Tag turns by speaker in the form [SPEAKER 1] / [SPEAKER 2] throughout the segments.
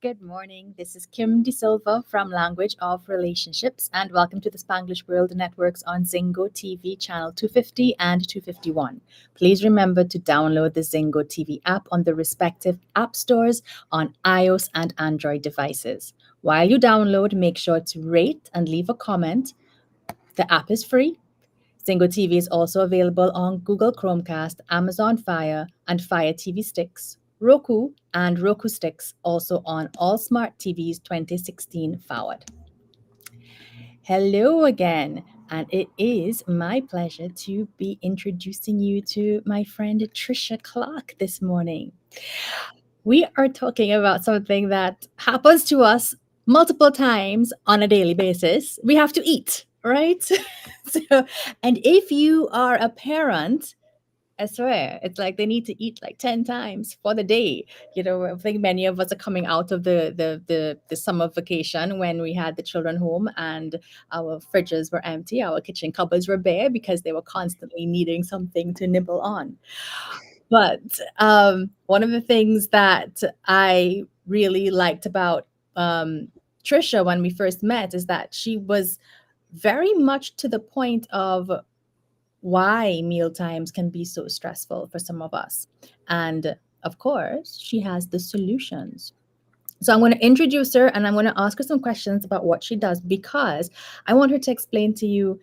[SPEAKER 1] good morning. This is Kim De Silva from Language of Relationships, and welcome to the Spanglish World Networks on Zingo TV channel 250 and 251. Please remember to download the Zingo TV app on the respective app stores on iOS and Android devices. While you download, make sure to rate and leave a comment. The app is free. Zingo TV is also available on Google Chromecast, Amazon Fire, and Fire TV sticks, Roku, and Roku sticks, also on all smart TVs 2016 forward. Hello again, and it is my pleasure to be introducing you to my friend Tricia Clark this morning. We are talking about something that happens to us multiple times on a daily basis. We have to eat, right? And if you are a parent, I swear, it's like they need to eat like 10 times for the day. I think many of us are coming out of the summer vacation when we had the children home and our fridges were empty, our kitchen cupboards were bare because they were constantly needing something to nibble on. But one of the things that I really liked about Tricia when we first met is that she was very much to the point of why mealtimes can be so stressful for some of us. And of course, she has the solutions. So I'm going to introduce her and I'm going to ask her some questions about what she does because I want her to explain to you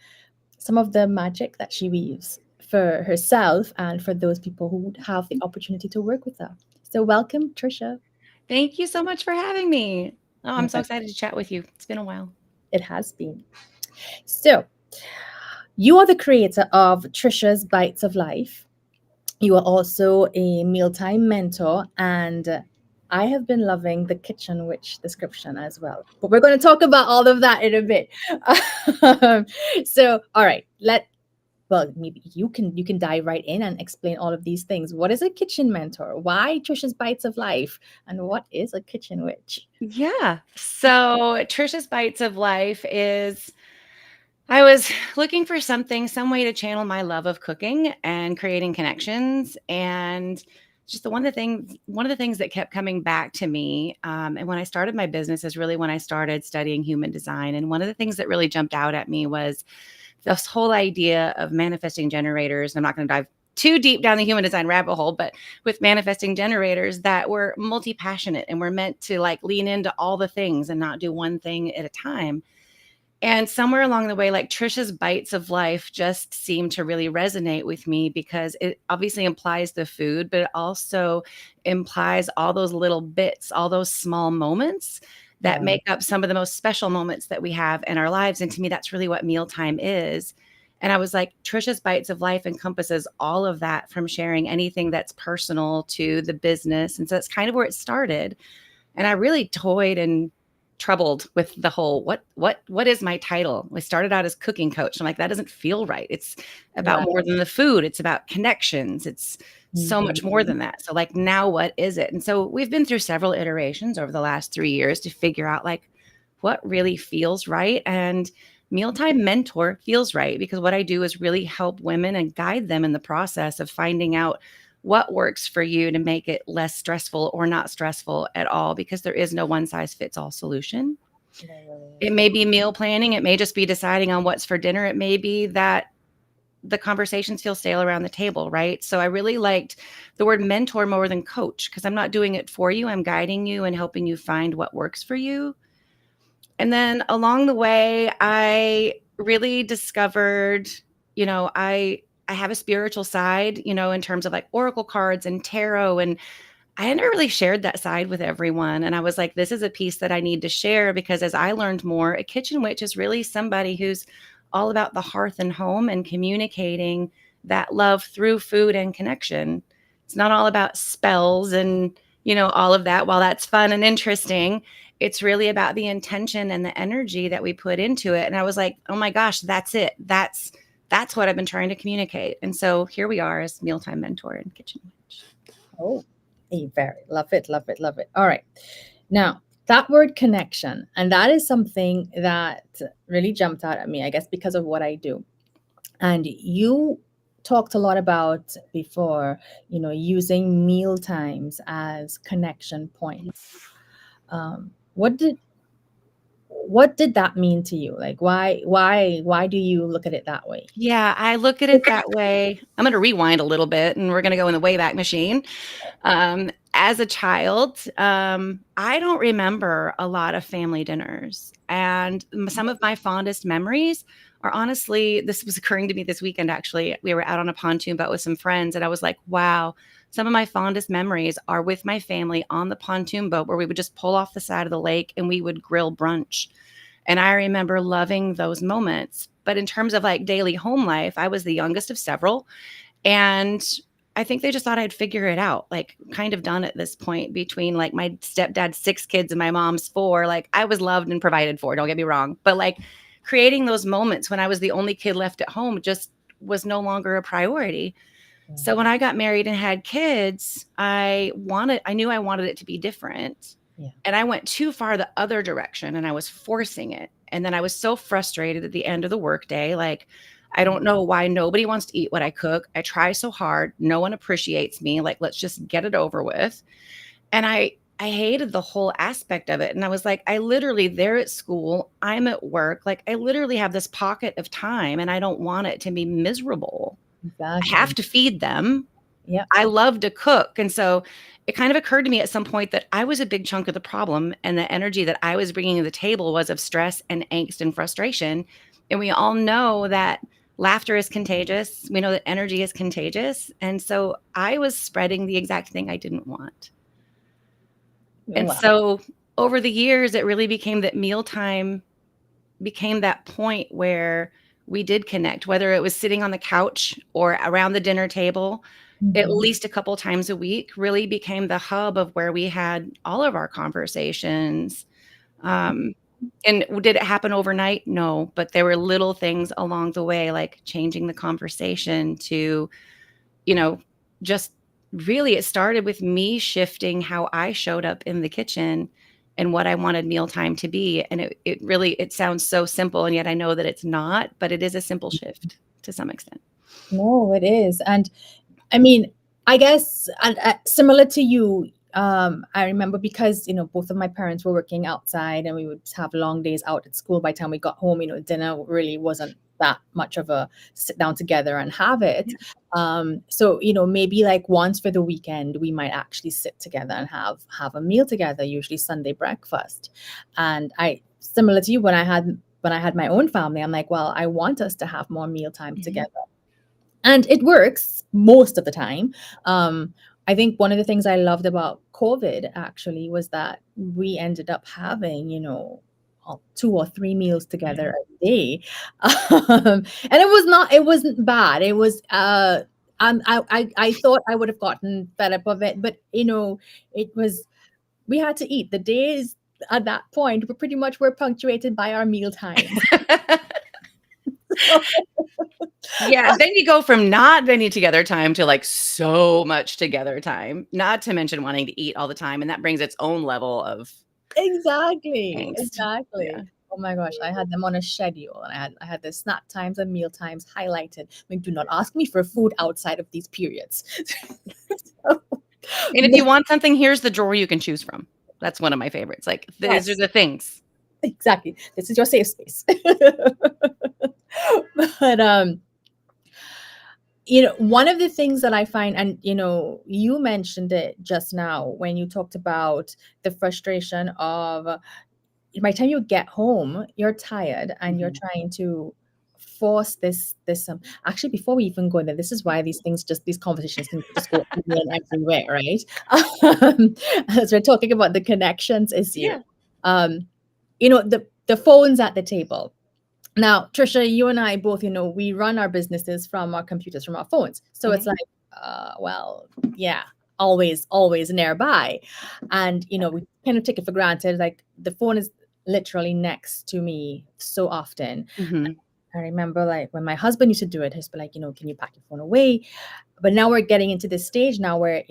[SPEAKER 1] some of the magic that she weaves for herself and for those people who would have the opportunity to work with her. So welcome, Tricia.
[SPEAKER 2] Thank you so much for having me. Oh, I'm so excited to chat with you. It's been a while.
[SPEAKER 1] It has been. So you are the creator of Tricia's Bites of Life. You are also a mealtime mentor, and I have been loving the kitchen witch description as well. But we're going to talk about all of that in a bit. So, all right, maybe you can dive right in and explain all of these things. What is a kitchen mentor? Why Tricia's Bites of Life? And what is a kitchen witch?
[SPEAKER 2] Yeah. So Tricia's Bites of Life is I was looking for some way to channel my love of cooking and creating connections. And just one of the things that kept coming back to me, and when I started my business is really when I started studying human design. And one of the things that really jumped out at me was this whole idea of manifesting generators. I'm not going to dive too deep down the human design rabbit hole, but with manifesting generators that were multi-passionate and were meant to like lean into all the things and not do one thing at a time. And somewhere along the way, like Tricia's Bites of Life just seemed to really resonate with me because it obviously implies the food, but it also implies all those little bits, all those small moments that make up some of the most special moments that we have in our lives. And to me, that's really what mealtime is. And I was like, Tricia's Bites of Life encompasses all of that, from sharing anything that's personal to the business. And so that's kind of where it started. And I really toyed and troubled with the whole what is my title? I started out as cooking coach. I'm like, that doesn't feel right. It's about more than the food. It's about connections. It's so much more than that. So like, now what is it? And so we've been through several iterations over the last 3 years to figure out like what really feels right. And Mealtime Mentor feels right because what I do is really help women and guide them in the process of finding out what works for you to make it less stressful or not stressful at all, because there is no one size fits all solution. It may be meal planning. It may just be deciding on what's for dinner. It may be that the conversations feel stale around the table, right? So I really liked the word mentor more than coach because I'm not doing it for you. I'm guiding you and helping you find what works for you. And then along the way, I really discovered, I have a spiritual side, in terms of like oracle cards and tarot. And I had never really shared that side with everyone. And I was like, this is a piece that I need to share because as I learned more, a kitchen witch is really somebody who's all about the hearth and home and communicating that love through food and connection. It's not all about spells and, all of that. While that's fun and interesting, it's really about the intention and the energy that we put into it. And I was like, oh my gosh, that's it. That's what I've been trying to communicate. And so here we are as Mealtime Mentor and Kitchen Witch.
[SPEAKER 1] Oh, very love it. All right. Now, that word connection, and that is something that really jumped out at me, I guess, because of what I do. And you talked a lot about before, using meal times as connection points. What did that mean to you? Like, why do you look at it that way?
[SPEAKER 2] Yeah, I look at it that way. I'm going to rewind a little bit and we're going to go in the Wayback Machine. As a child, I don't remember a lot of family dinners. And some of my fondest memories are honestly, this was occurring to me this weekend, actually. We were out on a pontoon boat with some friends, and I was like, wow, some of my fondest memories are with my family on the pontoon boat where we would just pull off the side of the lake and we would grill brunch. And I remember loving those moments. But in terms of like daily home life, I was the youngest of several. And I think they just thought I'd figure it out, like kind of done at this point between like my stepdad's 6 kids and my mom's 4. Like I was loved and provided for, don't get me wrong. But like creating those moments when I was the only kid left at home just was no longer a priority. So when I got married and had kids, I knew I wanted it to be different.
[SPEAKER 1] Yeah.
[SPEAKER 2] And I went too far the other direction and I was forcing it. And then I was so frustrated at the end of the workday. Like, I don't know why nobody wants to eat what I cook. I try so hard. No one appreciates me. Like, let's just get it over with. And I hated the whole aspect of it. And I was like, I literally, they're at school, I'm at work. Like, I literally have this pocket of time and I don't want it to be miserable.
[SPEAKER 1] Exactly.
[SPEAKER 2] I have to feed them.
[SPEAKER 1] Yeah.
[SPEAKER 2] I love to cook. And so it kind of occurred to me at some point that I was a big chunk of the problem. And the energy that I was bringing to the table was of stress and angst and frustration. And we all know that laughter is contagious. We know that energy is contagious. And so I was spreading the exact thing I didn't want. And
[SPEAKER 1] Wow.
[SPEAKER 2] so over the years, it really became that mealtime became that point where we did connect, whether it was sitting on the couch or around the dinner table, at least a couple times a week, really became the hub of where we had all of our conversations. And did it happen overnight? No, but there were little things along the way, like changing the conversation to, just really it started with me shifting how I showed up in the kitchen and what I wanted mealtime to be. And it sounds so simple. And yet I know that it's not, but it is a simple shift to some extent.
[SPEAKER 1] No, it is. And I mean, I guess similar to you, I remember because, both of my parents were working outside and we would have long days out at school. By the time we got home, dinner really wasn't that much of a sit down together and have it. So, maybe like once for the weekend, we might actually sit together and have a meal together, usually Sunday breakfast. And similar to you, when I had my own family, I'm like, well, I want us to have more mealtime together. And it works most of the time. I think one of the things I loved about COVID actually was that we ended up having, 2 or 3 meals together a day. And it wasn't bad. It was, I thought I would have gotten fed up of it, but we had to eat. The days at that point pretty much were punctuated by our meal times.
[SPEAKER 2] Yeah, then you go from not any together time to like so much together time, not to mention wanting to eat all the time. And that brings its own level of
[SPEAKER 1] Exactly.
[SPEAKER 2] angst. Yeah.
[SPEAKER 1] Oh my gosh, I had them on a schedule and I had the snack times and meal times highlighted. I mean, do not ask me for food outside of these periods.
[SPEAKER 2] And if you want something, here's the drawer you can choose from. That's one of my favorites. Like, these are the things.
[SPEAKER 1] Exactly. This is your safe space. But one of the things that I find, and you mentioned it just now when you talked about the frustration of by the time you get home, you're tired and you're trying to force this actually, before we even go there, this is why these conversations can just go everywhere, right? As we're talking about the connections issue. The phones at the table. Now, Tricia, you and I both, we run our businesses from our computers, from our phones. So it's like, well, yeah, always nearby. And, we kind of take it for granted. Like the phone is literally next to me so often. I remember like when my husband used to do it, he'd be like, can you pack your phone away? But now we're getting into this stage now where,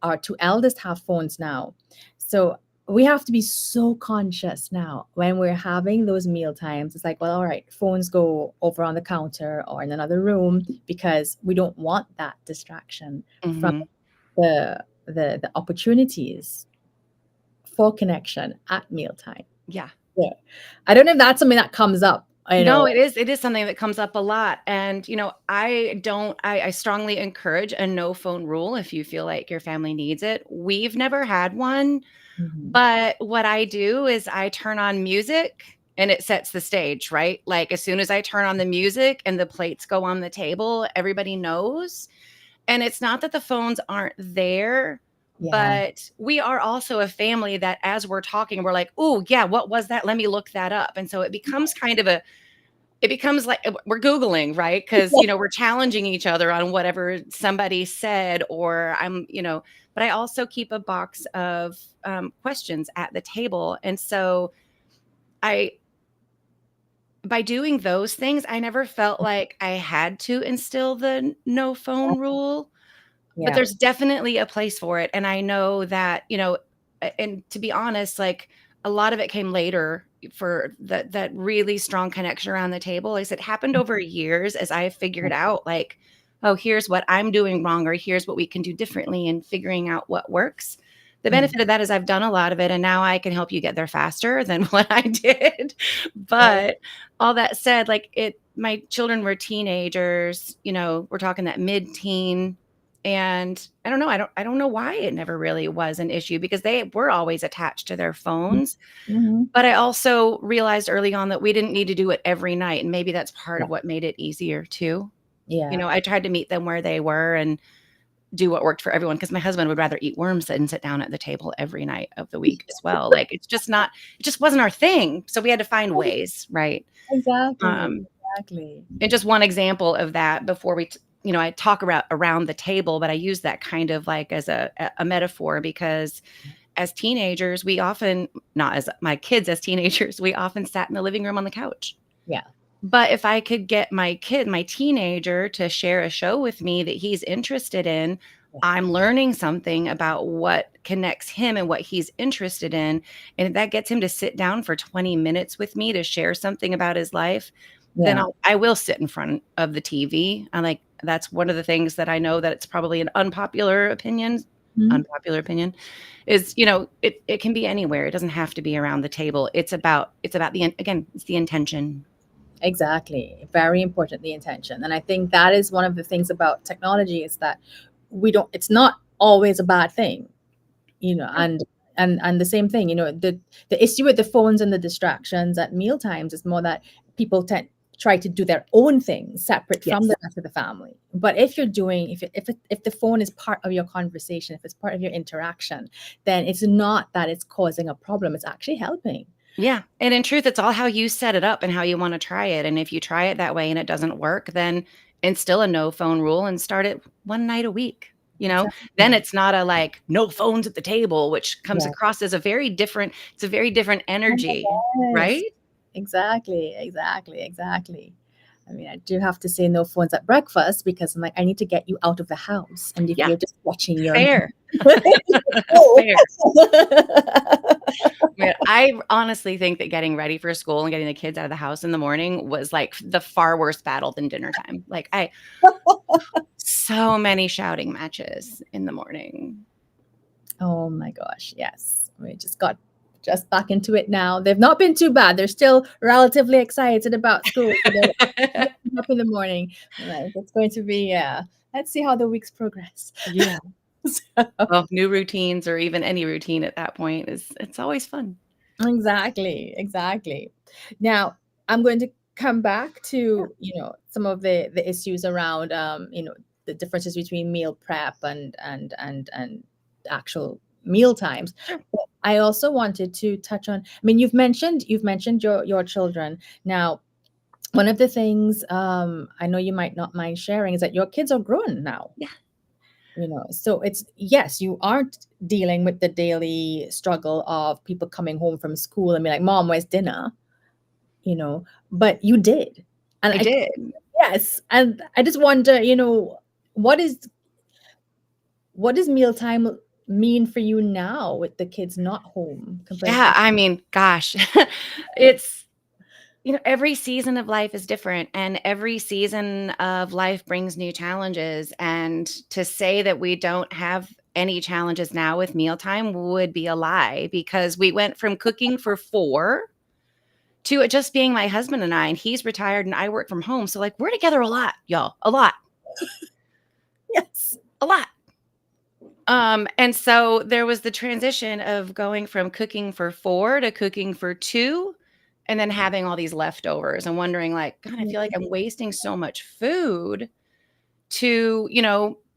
[SPEAKER 1] our 2 eldest have phones now. So we have to be so conscious now when we're having those meal times. It's like, well, all right, phones go over on the counter or in another room because we don't want that distraction from the opportunities for connection at mealtime.
[SPEAKER 2] Yeah.
[SPEAKER 1] Yeah. I don't know if that's something that comes up. I
[SPEAKER 2] No,
[SPEAKER 1] know.
[SPEAKER 2] it is something that comes up a lot. And, I strongly encourage a no phone rule if you feel like your family needs it. We've never had one,
[SPEAKER 1] Mhm.
[SPEAKER 2] but what I do is I turn on music and it sets the stage, right? Like as soon as I turn on the music and the plates go on the table, everybody knows. And it's not that the phones aren't there,
[SPEAKER 1] Yeah.
[SPEAKER 2] but we are also a family that as we're talking, we're like, "Oh, yeah, what was that? Let me look that up." And so it becomes like we're Googling, right? Because, we're challenging each other on whatever somebody said, or but I also keep a box of questions at the table. And so I, by doing those things, I never felt like I had to instill the no phone rule, but
[SPEAKER 1] Yeah.
[SPEAKER 2] there's definitely a place for it. And I know that, and to be honest, like a lot of it came later for that really strong connection around the table. Like I said, it happened over years as I figured out like, oh, here's what I'm doing wrong, or here's what we can do differently, and figuring out what works. The
[SPEAKER 1] Mm.
[SPEAKER 2] benefit of that is I've done a lot of it, and now I can help you get there faster than what I did. But all that said, my children were teenagers, we're talking that mid-teen. And I don't know. I don't know why it never really was an issue, because they were always attached to their phones.
[SPEAKER 1] Mhm.
[SPEAKER 2] But I also realized early on that we didn't need to do it every night. And maybe that's part
[SPEAKER 1] Yeah.
[SPEAKER 2] of what made it easier too.
[SPEAKER 1] Yeah.
[SPEAKER 2] I tried to meet them where they were and do what worked for everyone, because my husband would rather eat worms than sit down at the table every night of the week as well. Like it just wasn't our thing. So we had to find ways, right?
[SPEAKER 1] Exactly.
[SPEAKER 2] Um,
[SPEAKER 1] Exactly.
[SPEAKER 2] and just one example of that before I talk about around the table, but I use that kind of like as a metaphor, because as teenagers, we often, not as my kids as teenagers, we often sat in the living room on the couch.
[SPEAKER 1] Yeah.
[SPEAKER 2] But if I could get my teenager to share a show with me that he's interested in,
[SPEAKER 1] Yeah.
[SPEAKER 2] I'm learning something about what connects him and what he's interested in. And if that gets him to sit down for 20 minutes with me to share something about his life, then
[SPEAKER 1] Yeah.
[SPEAKER 2] I will sit in front of the TV. That's one of the things that I know that it's probably an
[SPEAKER 1] Mhm.
[SPEAKER 2] unpopular opinion is, it can be anywhere. It doesn't have to be around the table. It's about again, it's the intention.
[SPEAKER 1] Exactly. Very important, the intention. And I think that is one of the things about technology, is that it's not always a bad thing,
[SPEAKER 2] Sure.
[SPEAKER 1] and the same thing, the issue with the phones and the distractions at mealtimes is more that people try to do their own thing separate from
[SPEAKER 2] Yes.
[SPEAKER 1] the rest of the family. But if you're doing, if the phone is part of your conversation, if it's part of your interaction, then it's not that it's causing a problem, it's actually helping.
[SPEAKER 2] Yeah, and in truth, it's all how you set it up and how you wanna try it, and if you try it that way and it doesn't work, then instill a no phone rule and start it one night a week, Then
[SPEAKER 1] Exactly.
[SPEAKER 2] it's not a, like, no phones at the table, which comes
[SPEAKER 1] Yeah.
[SPEAKER 2] across as a very different energy,
[SPEAKER 1] Yes.
[SPEAKER 2] right?
[SPEAKER 1] Exactly, exactly, exactly. I mean, I do have to say no phones at breakfast, because I'm like, I need to get you out of the house. And if
[SPEAKER 2] Yeah,
[SPEAKER 1] you're just watching your
[SPEAKER 2] fair,
[SPEAKER 1] oh.
[SPEAKER 2] fair. Man, I honestly think that getting ready for school and getting the kids out of the house in the morning was, like, the far worse battle than dinner time. So many shouting matches in the morning.
[SPEAKER 1] Oh my gosh, yes. We just got just back into it now. They've not been too bad. They're still relatively excited about school. So they're waking up in the morning. Like, it's going to be, yeah. Let's see how the weeks progress.
[SPEAKER 2] Yeah.
[SPEAKER 1] So,
[SPEAKER 2] Well, new routines or even any routine at that point it's always fun.
[SPEAKER 1] exactly, exactly. Now, I'm going to come back
[SPEAKER 2] Yeah,
[SPEAKER 1] to, some of the issues around, the differences between meal prep and actual meal times.
[SPEAKER 2] sure.
[SPEAKER 1] But I also wanted to touch on, I mean, you've mentioned your children. Now, one of the things, I know you might not mind sharing, is that your kids are grown now.
[SPEAKER 2] Yeah.
[SPEAKER 1] So it's, yes, you aren't dealing with the daily struggle of people coming home from school and be like, Mom, where's dinner? But you did. And
[SPEAKER 2] I did.
[SPEAKER 1] yes, and I just wonder, what is what does mealtime mean for you now with the kids not home compared
[SPEAKER 2] Yeah,
[SPEAKER 1] to?
[SPEAKER 2] I mean, gosh. It's every season of life is different, and every season of life brings new challenges, and to say that we don't have any challenges now with mealtime would be a lie, because we went from cooking for 4 to it just being my husband and I, and he's retired and I work from home. So like we're together a lot, y'all, a lot,
[SPEAKER 1] Yes.
[SPEAKER 2] a lot. And so there was the transition of going from cooking for 4 to cooking for 2, and then having all these leftovers and wondering like, God, I feel like I'm wasting so much food, to,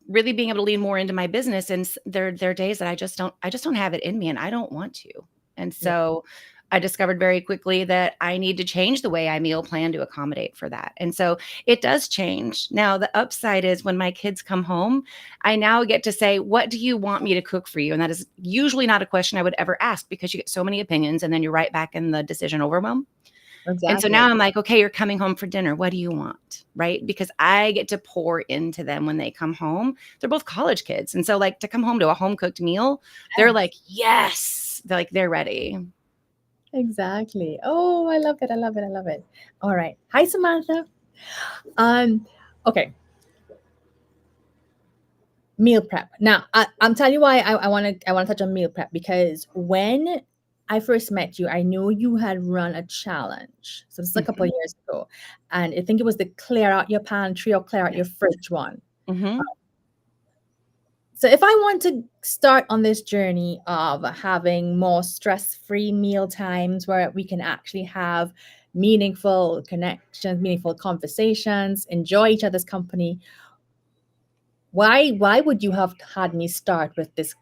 [SPEAKER 2] really being able to lean more into my business. And there are days that I just don't have it in me and I don't want to. And
[SPEAKER 1] Yeah.
[SPEAKER 2] so I discovered very quickly that I need to change the way I meal plan to accommodate for that. And so it does change. Now, the upside is when my kids come home, I now get to say, what do you want me to cook for you? And that is usually not a question I would ever ask, because you get so many opinions and then you're right back in the decision overwhelm. And so
[SPEAKER 1] Exactly.
[SPEAKER 2] now I'm like, okay, you're coming home for dinner. What do you want? Right? Because I get to pour into them when they come home. They're both college kids. And so like to come home to a home cooked meal, they're like, yes, they're ready.
[SPEAKER 1] Exactly. Oh, I love it. I love it. I love it. All right. Hi, Samantha. Okay. Meal prep. Now, I'm telling you why I want to touch on meal prep, because when I first met you, I knew you had run a challenge. So this is a couple of years ago, and I think it was the clear out your pantry or clear out your fridge one.
[SPEAKER 2] Mm-hmm.
[SPEAKER 1] So if I want to start on this journey of having more stress-free meal times where we can actually have meaningful connections, meaningful conversations, enjoy each other's company, why would you have had me start with this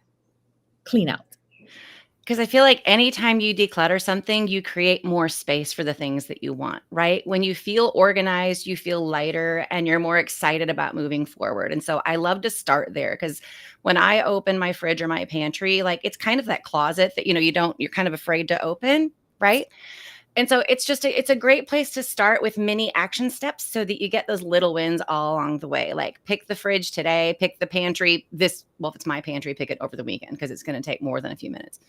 [SPEAKER 1] clean out?
[SPEAKER 2] Because I feel like anytime you declutter something, you create more space for the things that you want, right? When you feel organized, you feel lighter and you're more excited about moving forward. And so I love to start there, because when I open my fridge or my pantry, like it's kind of that closet that, you're kind of afraid to open, right? And so it's a great place to start with mini action steps so that you get those little wins all along the way. Like pick the fridge today, pick the pantry if it's my pantry, pick it over the weekend, because it's going to take more than a few minutes.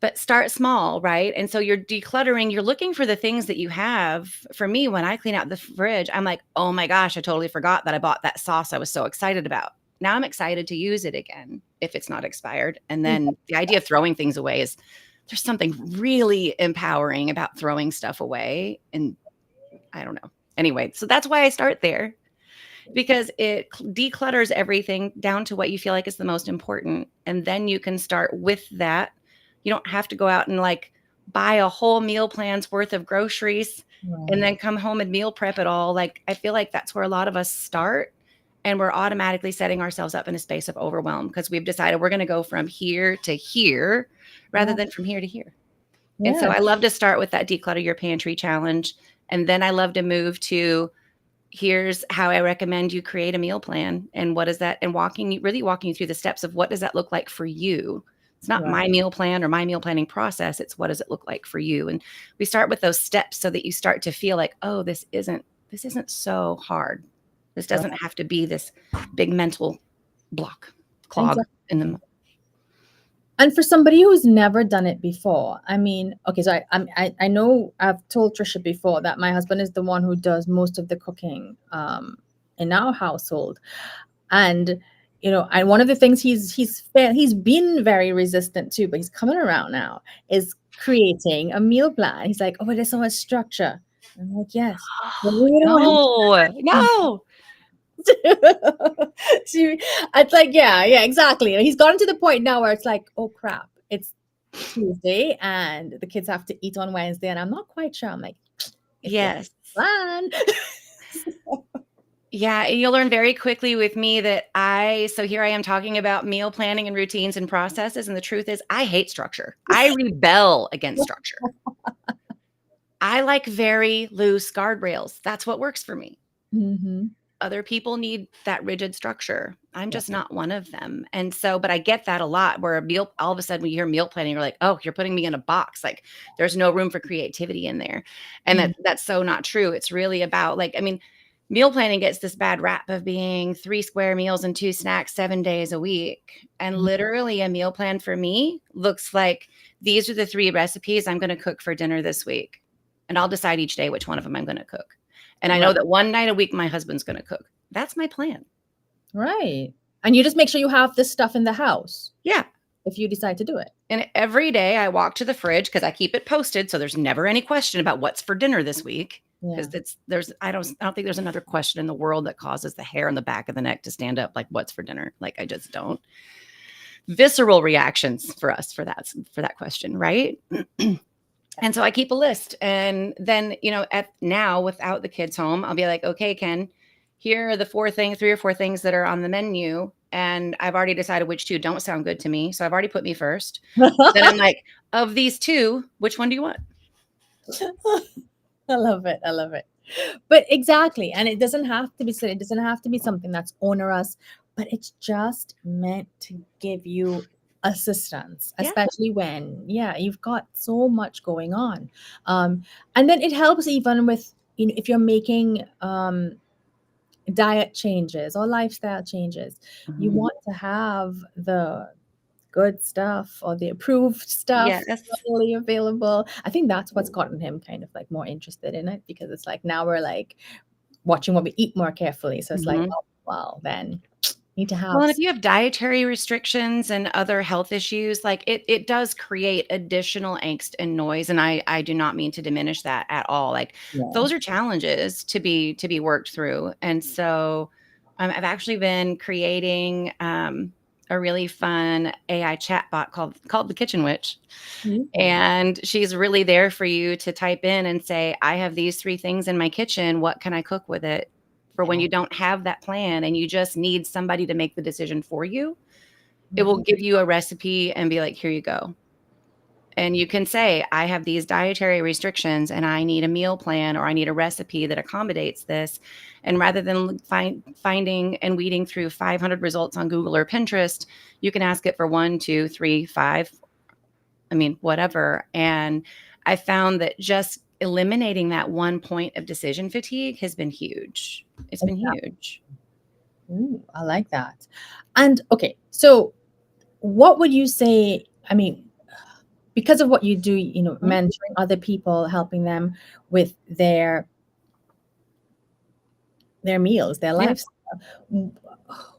[SPEAKER 2] But start small, right? And so you're decluttering, you're looking for the things that you have. For me, when I clean out the fridge, I'm like, oh my gosh, I totally forgot that I bought that sauce I was so excited about. Now I'm excited to use it again if it's not expired. And then the idea of throwing things away is, there's something really empowering about throwing stuff away. And I don't know. Anyway, so that's why I start there, because it declutters everything down to what you feel like is the most important. And then you can start with that. You don't have to go out and like buy a whole meal plan's worth of groceries and then come home and meal prep it all. Like, I feel like that's where a lot of us start. And we're automatically setting ourselves up in a space of overwhelm, because we've decided we're going to go from here to here rather than from here to here.
[SPEAKER 1] Yeah.
[SPEAKER 2] And so I love to start with that declutter your pantry challenge. And then I love to move to, here's how I recommend you create a meal plan. And what is that? And walking you through the steps of what does that look like for you? It's not my meal plan or my meal planning process. It's what does it look like for you? And we start with those steps so that you start to feel like, oh, this isn't so hard. This doesn't have to be this big mental clog in the.
[SPEAKER 1] And for somebody who's never done it before, I mean, okay, so I know I've told Tricia before that my husband is the one who does most of the cooking in our household, and and one of the things he's been very resistant to, but he's coming around now, is creating a meal plan. He's like, oh, there's so much structure. I'm like, yes, but we don't
[SPEAKER 2] No.
[SPEAKER 1] It's like, yeah, exactly. He's gotten to the point now where it's like, oh crap, it's Tuesday and the kids have to eat on Wednesday, and I'm not quite sure. I'm like,
[SPEAKER 2] yes,
[SPEAKER 1] plan.
[SPEAKER 2] Yeah, and you'll learn very quickly with me that so here I am talking about meal planning and routines and processes, and the truth is I hate structure. I rebel against structure. I like very loose guardrails. That's what works for me.
[SPEAKER 1] Mm-hmm.
[SPEAKER 2] Other people need that rigid structure. I'm just not one of them. And so, but I get that a lot, where all of a sudden when you hear meal planning, you're like, oh, you're putting me in a box. Like there's no room for creativity in there. And that's so not true. It's really about meal planning gets this bad rap of being 3 square meals and 2 snacks 7 days a week. And literally a meal plan for me looks like, these are the 3 recipes I'm going to cook for dinner this week. And I'll decide each day which one of them I'm going to cook. And I know that one night a week, my husband's going to cook. That's my plan.
[SPEAKER 1] Right. And you just make sure you have this stuff in the house.
[SPEAKER 2] Yeah.
[SPEAKER 1] If you decide to do it.
[SPEAKER 2] And every day I walk to the fridge because I keep it posted, so there's never any question about what's for dinner this week. Because I don't think there's another question in the world that causes the hair on the back of the neck to stand up like what's for dinner. Like I just don't. Visceral reactions for us for that question, right? And so I keep a list, and then now without the kids home, I'll be like, okay, Ken, here are the 3 or 4 things that are on the menu, and I've already decided which 2 don't sound good to me, so I've already put me first. Then I'm like, of these 2, which one do you want?
[SPEAKER 1] I love it. I love it. But exactly, and it doesn't have to be so. It doesn't have to be something that's onerous, but it's just meant to give you assistance, especially when you've got so much going on. And then it helps even with if you're making diet changes or lifestyle changes, you want to have the good stuff or the approved stuff readily available. I think that's what's gotten him kind of like more interested in it, because it's like now we're like watching what we eat more carefully. So it's like, oh, well, then need to have.
[SPEAKER 2] Well, and if you have dietary restrictions and other health issues, like it does create additional angst and noise. And I do not mean to diminish that at all. Like those are challenges to be worked through. And so I've actually been creating a really fun AI chatbot called the Kitchen Witch. And she's really there for you to type in and say, I have these 3 things in my kitchen. What can I cook with it? For when you don't have that plan and you just need somebody to make the decision for you, it will give you a recipe and be like, here you go. And you can say, I have these dietary restrictions and I need a meal plan, or I need a recipe that accommodates this. And rather than finding and weeding through 500 results on Google or Pinterest, you can ask it for 1, 2, 3, 5, whatever. And I found that just eliminating that one point of decision fatigue has been huge. It's been huge.
[SPEAKER 1] Ooh, I like that. And okay, so what would you say? Because of what you do, mentoring other people, helping them with their meals, their lifestyle.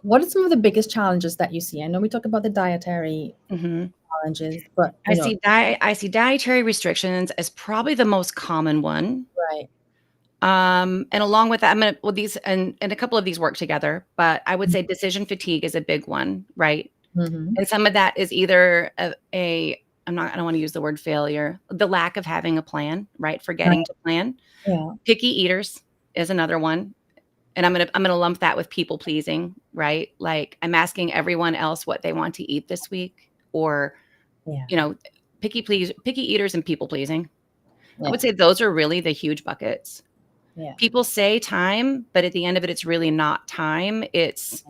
[SPEAKER 1] What are some of the biggest challenges that you see? I know we talk about the dietary challenges, but
[SPEAKER 2] I see dietary restrictions as probably the most common one.
[SPEAKER 1] Right.
[SPEAKER 2] And along with that, these and a couple of these work together, but I would say decision fatigue is a big one, right? And some of that is either I don't want to use the word failure, the lack of having a plan, right? Forgetting to plan.
[SPEAKER 1] Yeah.
[SPEAKER 2] Picky eaters is another one. And I'm gonna lump that with people pleasing, right? Like I'm asking everyone else what they want to eat this week, or picky eaters and people pleasing. I would say those are really the huge buckets.
[SPEAKER 1] Yeah.
[SPEAKER 2] People say time, but at the end of it, it's really not time. It's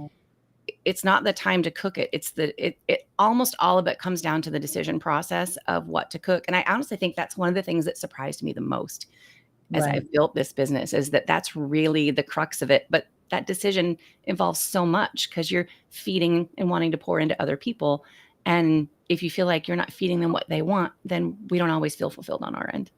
[SPEAKER 2] not the time to cook it. It's it almost all of it comes down to the decision process of what to cook. And I honestly think that's one of the things that surprised me the most as I've built this business, is that that's really the crux of it. But that decision involves so much, because you're feeding and wanting to pour into other people. And if you feel like you're not feeding them what they want, then we don't always feel fulfilled on our end.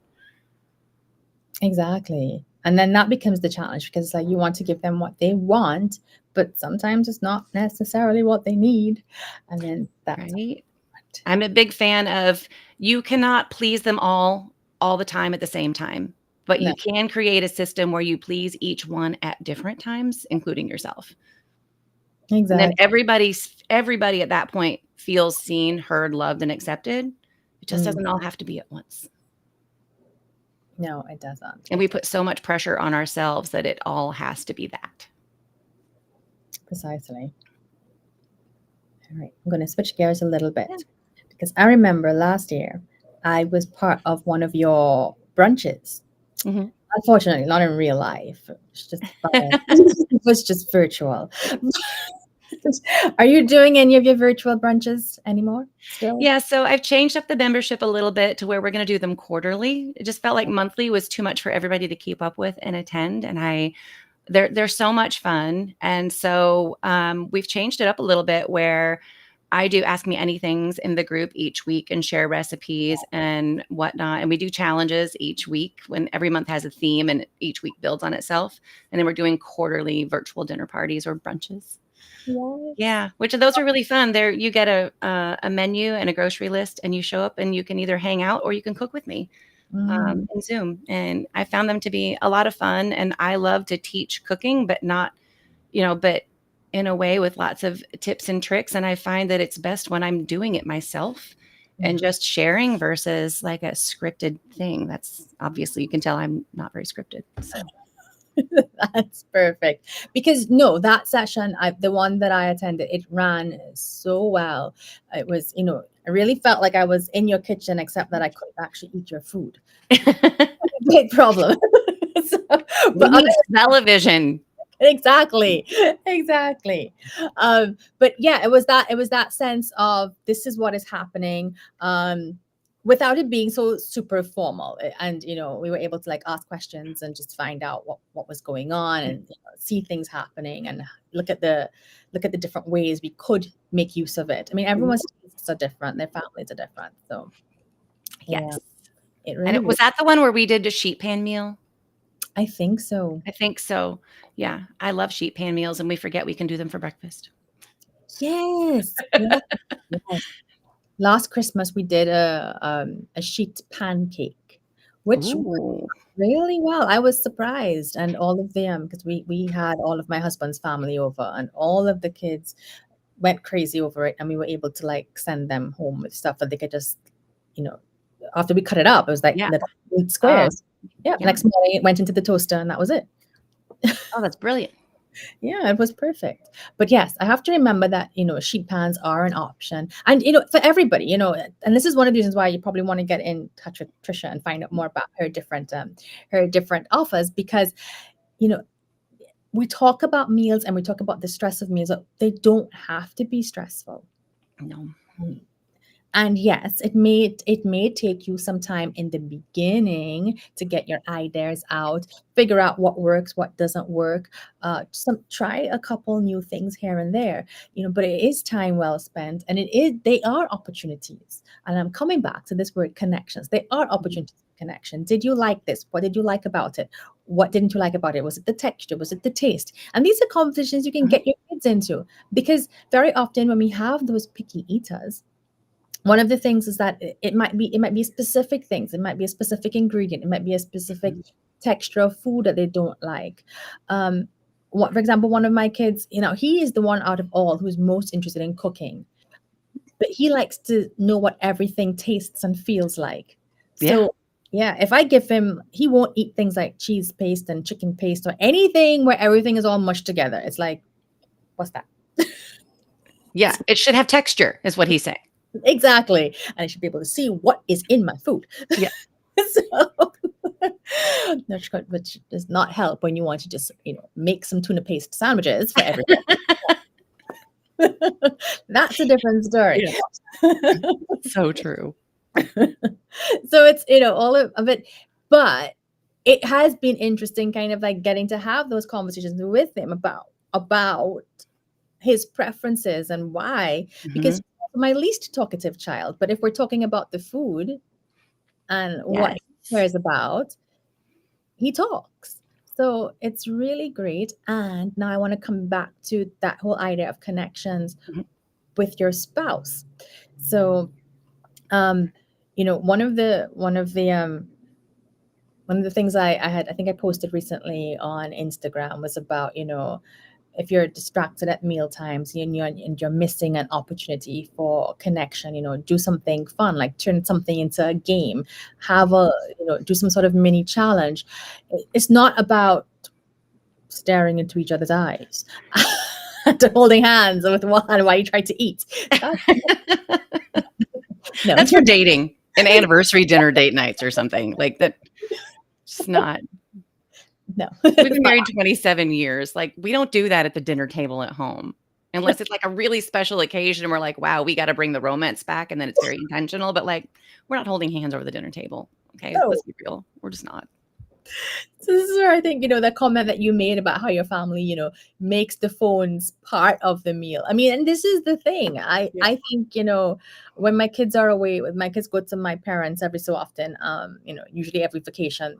[SPEAKER 1] Exactly. And then that becomes the challenge, because like you want to give them what they want, but sometimes it's not necessarily what they need. And then that's
[SPEAKER 2] right. I'm a big fan of, you cannot please them all the time at the same time, but you can create a system where you please each one at different times, including yourself.
[SPEAKER 1] Exactly.
[SPEAKER 2] And then everybody at that point feels seen, heard, loved, and accepted. It just doesn't all have to be at once.
[SPEAKER 1] No, it doesn't.
[SPEAKER 2] And we put so much pressure on ourselves that it all has to be that.
[SPEAKER 1] Precisely. All right. I'm going to switch gears a little bit, because I remember last year I was part of one of your brunches. Unfortunately, not in real life. It was just virtual. Are you doing any of your virtual brunches anymore still?
[SPEAKER 2] Yeah, so I've changed up the membership a little bit to where we're going to do them quarterly. It just felt like monthly was too much for everybody to keep up with and attend. And they're so much fun. And so we've changed it up a little bit, where I do Ask Me Anythings in the group each week and share recipes and whatnot. And we do challenges each week, when every month has a theme and each week builds on itself. And then we're doing quarterly virtual dinner parties or brunches.
[SPEAKER 1] Yes.
[SPEAKER 2] Yeah, which those are really fun. There, you get a menu and a grocery list, and you show up, and you can either hang out or you can cook with me
[SPEAKER 1] Mm.
[SPEAKER 2] in Zoom. And I found them to be a lot of fun. And I love to teach cooking, but not, but in a way with lots of tips and tricks. And I find that it's best when I'm doing it myself and just sharing versus like a scripted thing. That's obviously, you can tell I'm not very scripted. So.
[SPEAKER 1] That's perfect. Because no, that session, the one that I attended, it ran so well. It was, I really felt like I was in your kitchen, except that I couldn't actually eat your food. Big problem. So,
[SPEAKER 2] We need television.
[SPEAKER 1] Exactly. But yeah, it was that sense of this is what is happening. Without it being so super formal, and we were able to like ask questions and just find out what was going on, and see things happening, and look at the different ways we could make use of it. I mean, everyone's tastes are different, their families are different, so
[SPEAKER 2] yes.
[SPEAKER 1] It really
[SPEAKER 2] and was that the one where we did a sheet pan meal?
[SPEAKER 1] I think so.
[SPEAKER 2] Yeah, I love sheet pan meals, and we forget we can do them for breakfast.
[SPEAKER 1] Yes. Yes. Last Christmas, we did a sheet pancake, which worked really well. I was surprised, and all of them, because we had all of my husband's family over, and all of the kids went crazy over it, and we were able to like send them home with stuff that they could just, after we cut it up, it was like little neat squares. Next morning it went into the toaster, and that was it.
[SPEAKER 2] Oh, that's brilliant.
[SPEAKER 1] Yeah, it was perfect. But yes, I have to remember that, sheet pans are an option. And, for everybody, and this is one of the reasons why you probably want to get in touch with Tricia and find out more about her different offers, because, we talk about meals and we talk about the stress of meals. They don't have to be stressful.
[SPEAKER 2] No.
[SPEAKER 1] And yes, it may take you some time in the beginning to get your ideas out, figure out what works, what doesn't work. Try a couple new things here and there, but it is time well spent, and they are opportunities. And I'm coming back to this word connections. They are opportunities for connection. Did you like this? What did you like about it? What didn't you like about it? Was it the texture? Was it the taste? And these are conversations you can get your kids into, because very often when we have those picky eaters, one of the things is that it might be specific things. It might be a specific ingredient. It might be a specific texture of food that they don't like. For example, one of my kids, he is the one out of all who's most interested in cooking, but he likes to know what everything tastes and feels like. So yeah, if I give him, he won't eat things like cheese paste and chicken paste or anything where everything is all mushed together. It's like, what's that?
[SPEAKER 2] Yeah, it should have texture, is what he's saying.
[SPEAKER 1] Exactly. And I should be able to see what is in my food.
[SPEAKER 2] Yeah.
[SPEAKER 1] Which does not help when you want to just, make some tuna paste sandwiches for everyone. That's a different story.
[SPEAKER 2] Yeah. So true.
[SPEAKER 1] So it's, all of it. But it has been interesting kind of like getting to have those conversations with him about his preferences and why, because my least talkative child, but if we're talking about the food and what he cares about, he talks. So it's really great. And now I want to come back to that whole idea of connections with your spouse. So one of the things I think I posted recently on Instagram was about, if you're distracted at meal times and you're missing an opportunity for connection, do something fun, like turn something into a game, do some sort of mini challenge. It's not about staring into each other's eyes and holding hands with one while you try to eat. No.
[SPEAKER 2] That's for dating and anniversary dinner date nights or something like that. It's not.
[SPEAKER 1] No.
[SPEAKER 2] We've been married 27 years. Like, we don't do that at the dinner table at home unless it's like a really special occasion and we're like, wow, we got to bring the romance back, and then it's very intentional. But like, we're not holding hands over the dinner table. Okay, let's be real. We're just not.
[SPEAKER 1] So this is where I think, the comment that you made about how your family, makes the phones part of the meal. I mean, and this is the thing. I think, when my kids are away, when my kids go to my parents every so often, usually every vacation,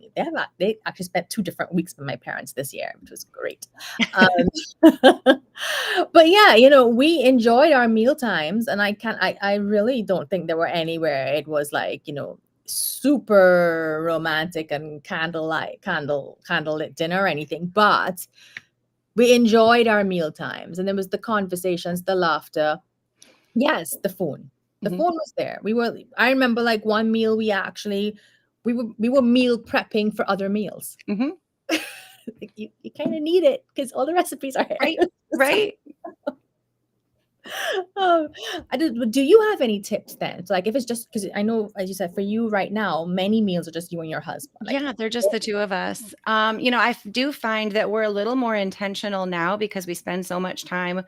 [SPEAKER 1] they actually spent 2 different weeks with my parents this year, which was great. But yeah, we enjoyed our meal times, and I really don't think there were anywhere it was like, super romantic and candlelit dinner or anything, but we enjoyed our meal times, and there was the conversations, the laughter. Yes, the phone. The phone was there. I remember like one meal we were meal prepping for other meals.
[SPEAKER 2] Mm-hmm.
[SPEAKER 1] Like, you kind of need it because all the recipes are here.
[SPEAKER 2] Right.
[SPEAKER 1] Do you have any tips then? So, like, if it's just because I know, as you said, for you right now, many meals are just you and your husband. Like,
[SPEAKER 2] Yeah, they're just the two of us. I do find that we're a little more intentional now because we spend so much time,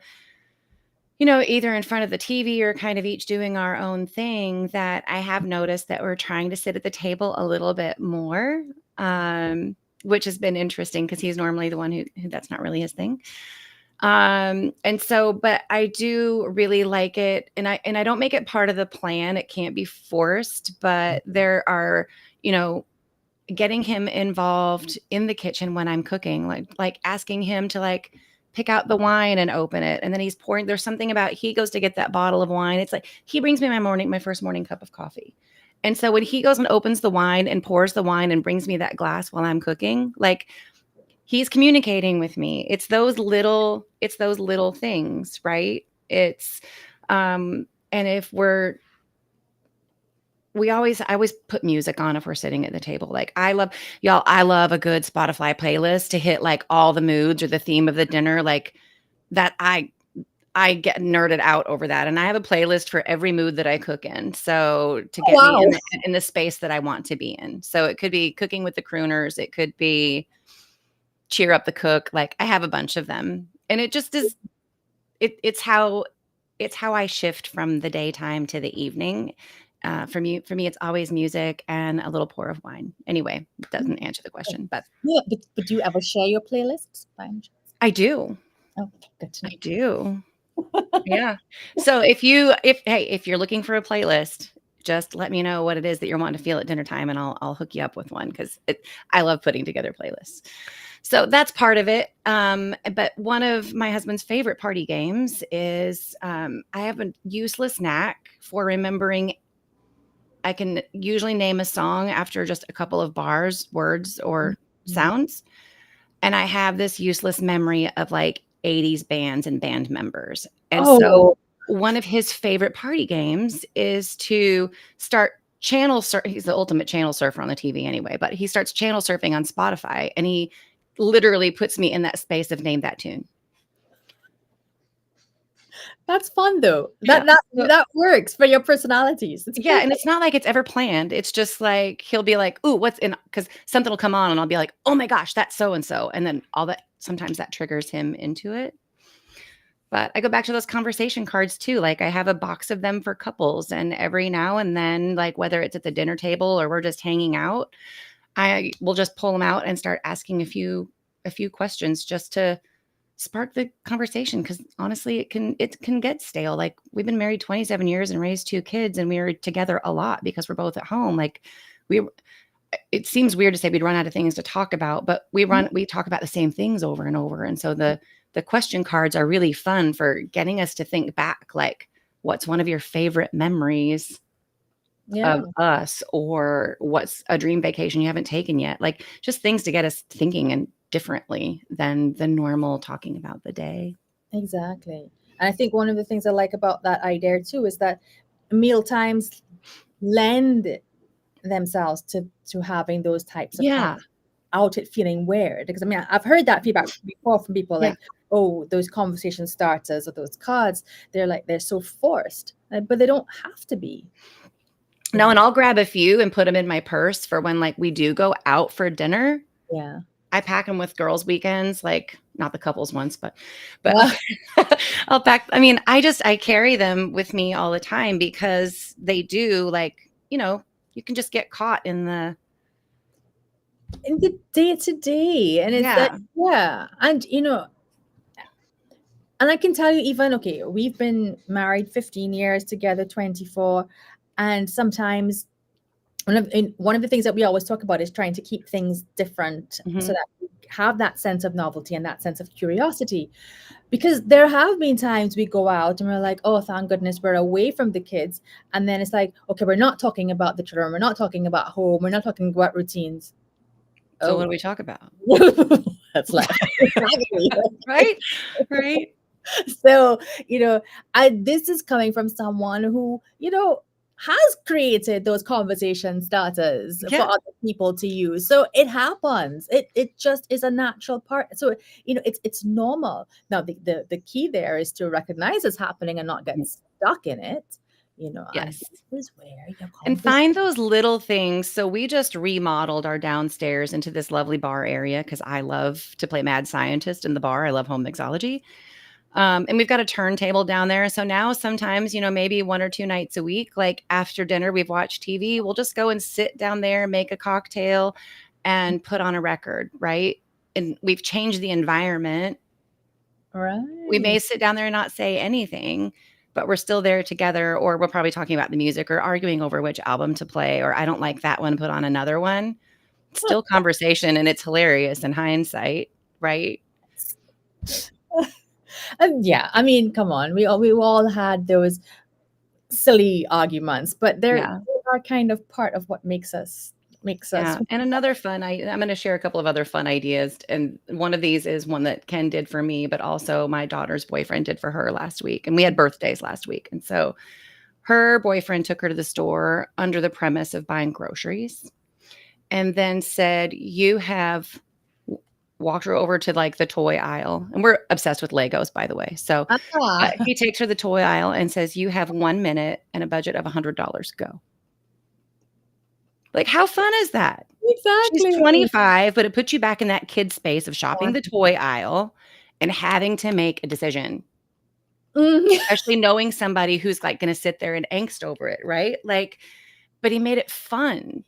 [SPEAKER 2] either in front of the TV or kind of each doing our own thing, that I have noticed that we're trying to sit at the table a little bit more, which has been interesting because he's normally the one who that's not really his thing. But I do really like it, and I don't make it part of the plan. It can't be forced, but there are, getting him involved in the kitchen when I'm cooking, like asking him to like pick out the wine and open it. And then he's pouring, there's something about, he goes to get that bottle of wine. It's like, he brings me my first morning cup of coffee. And so when he goes and opens the wine and pours the wine and brings me that glass while I'm cooking, like, he's communicating with me. It's those little things, right? And if I always put music on if we're sitting at the table. Like, I love a good Spotify playlist to hit like all the moods or the theme of the dinner. Like that, I get nerded out over that. And I have a playlist for every mood that I cook in. So to get me in the space that I want to be in. So it could be cooking with the crooners. It could be cheer up the cook. Like, I have a bunch of them, and it just is, it's how I shift from the daytime to the evening. For me, it's always music and a little pour of wine. Anyway, it doesn't answer the question, but
[SPEAKER 1] yeah. But do you ever share your playlists?
[SPEAKER 2] I do.
[SPEAKER 1] Oh, good to know.
[SPEAKER 2] I do. Yeah. So if you're looking for a playlist, just let me know what it is that you're wanting to feel at dinner time, and I'll hook you up with one, because I love putting together playlists. So that's part of it. But one of my husband's favorite party games is, I have a useless knack for remembering. I can usually name a song after just a couple of bars, words, or sounds. And I have this useless memory of like 80s bands and band members. And so one of his favorite party games is to start he's the ultimate channel surfer on the TV anyway, but he starts channel surfing on Spotify, and he literally puts me in that space of name that tune.
[SPEAKER 1] That's fun though. That works for your personalities.
[SPEAKER 2] Yeah, and it's not like it's ever planned. It's just like he'll be like, "Ooh, what's in?" Because something will come on, and I'll be like, "Oh my gosh, that's so and so," and then sometimes that triggers him into it. But I go back to those conversation cards too. Like, I have a box of them for couples, and every now and then, like whether it's at the dinner table or we're just hanging out, I will just pull them out and start asking a few questions just to spark the conversation, because honestly, it can get stale. Like, we've been married 27 years and raised 2 kids, and we were together a lot because we're both at home. Like, it seems weird to say we'd run out of things to talk about, but we talk about the same things over and over. And so the question cards are really fun for getting us to think back, like, what's one of your favorite memories of us, or what's a dream vacation you haven't taken yet? Like, just things to get us thinking and differently than the normal talking about the day.
[SPEAKER 1] Exactly. And I think one of the things I like about that idea too is that meal times lend themselves to having those types of out it feeling weird. Because I mean, I've heard that feedback before from people, like, oh, those conversation starters or those cards, they're so forced, but they don't have to be.
[SPEAKER 2] No, and I'll grab a few and put them in my purse for when, like, we do go out for dinner.
[SPEAKER 1] Yeah.
[SPEAKER 2] I pack them with girls' weekends, like, not the couples ones, but I'll pack. I mean, I carry them with me all the time, because they do, like, you can just get caught in the
[SPEAKER 1] in the day to day. And it's that,
[SPEAKER 2] Yeah.
[SPEAKER 1] yeah. And, and I can tell you, even, okay, we've been married 15 years, together 24. And sometimes one of the things that we always talk about is trying to keep things different so
[SPEAKER 2] Mhm.
[SPEAKER 1] that we have that sense of novelty and that sense of curiosity. Because there have been times we go out and we're like, oh, thank goodness we're away from the kids. And then it's like, okay, we're not talking about the children. We're not talking about home. We're not talking about routines.
[SPEAKER 2] So what do
[SPEAKER 1] Oh,
[SPEAKER 2] we talk about?
[SPEAKER 1] that's left. Exactly.
[SPEAKER 2] Right? Right?
[SPEAKER 1] So, this is coming from someone who, has created those conversation starters for
[SPEAKER 2] Yeah.
[SPEAKER 1] other people to use. So it happens. It just is a natural part. So, it's normal. Now the key there is to recognize it's happening and not get stuck in it, and
[SPEAKER 2] Yes.
[SPEAKER 1] this is where your
[SPEAKER 2] And
[SPEAKER 1] conversation.
[SPEAKER 2] find those little things. So we just remodeled our downstairs into this lovely bar area because I love to play mad scientist in the bar. I love home mixology. And we've got a turntable down there. So now sometimes, maybe 1 or 2 nights a week, like after dinner, we've watched TV. We'll just go and sit down there, make a cocktail, and put on a record, right? And we've changed the environment. We
[SPEAKER 1] Right.
[SPEAKER 2] may sit down there and not say anything, but we're still there together, or we're probably talking about the music or arguing over which album to play, or I don't like that one, put on another one. It's still conversation and it's hilarious in hindsight, right?
[SPEAKER 1] And yeah, I mean, come on, we all had those silly arguments, but they
[SPEAKER 2] Yeah.
[SPEAKER 1] are kind of part of what makes us.
[SPEAKER 2] Yeah, and another fun I'm gonna share a couple of other fun ideas, and one of these is one that Ken did for me, but also my daughter's boyfriend did for her last week, and we had birthdays last week, and so her boyfriend took her to the store under the premise of buying groceries, and then said, "You have" walked her over to, like, the toy aisle, and we're obsessed with Legos, by the way, so,
[SPEAKER 1] Ah,
[SPEAKER 2] he takes her to the toy aisle and says, "You have 1 minute and a budget of $100, go." Like, how fun is that? She's
[SPEAKER 1] exactly.
[SPEAKER 2] 25, but it puts you back in that kid space of shopping the toy aisle and having to make a decision,
[SPEAKER 1] Mm,
[SPEAKER 2] especially knowing somebody who's, like, gonna sit there in angst over it, right? Like, but he made it fun.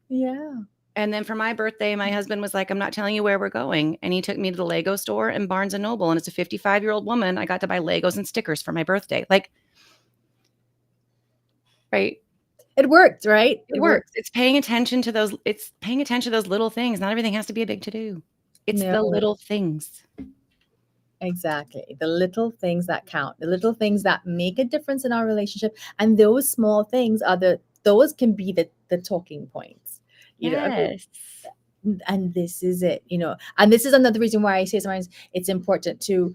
[SPEAKER 1] yeah.
[SPEAKER 2] And then for my birthday, my husband was like, "I'm not telling you where we're going," and he took me to the Lego store and Barnes& and Noble, and as a 55-year-old woman, I got to buy Legos and stickers for my birthday, like, right?
[SPEAKER 1] It worked, right?
[SPEAKER 2] It
[SPEAKER 1] It worked.
[SPEAKER 2] works. It's paying attention to those little things. Not everything has to be a big to-do. It's the
[SPEAKER 1] No,
[SPEAKER 2] little things.
[SPEAKER 1] exactly. The little things that count, the little things that make a difference in our relationship, and those small things are those can be the talking points. I mean,
[SPEAKER 2] Yes.
[SPEAKER 1] and this is it, and this is another reason why I say sometimes it's important to,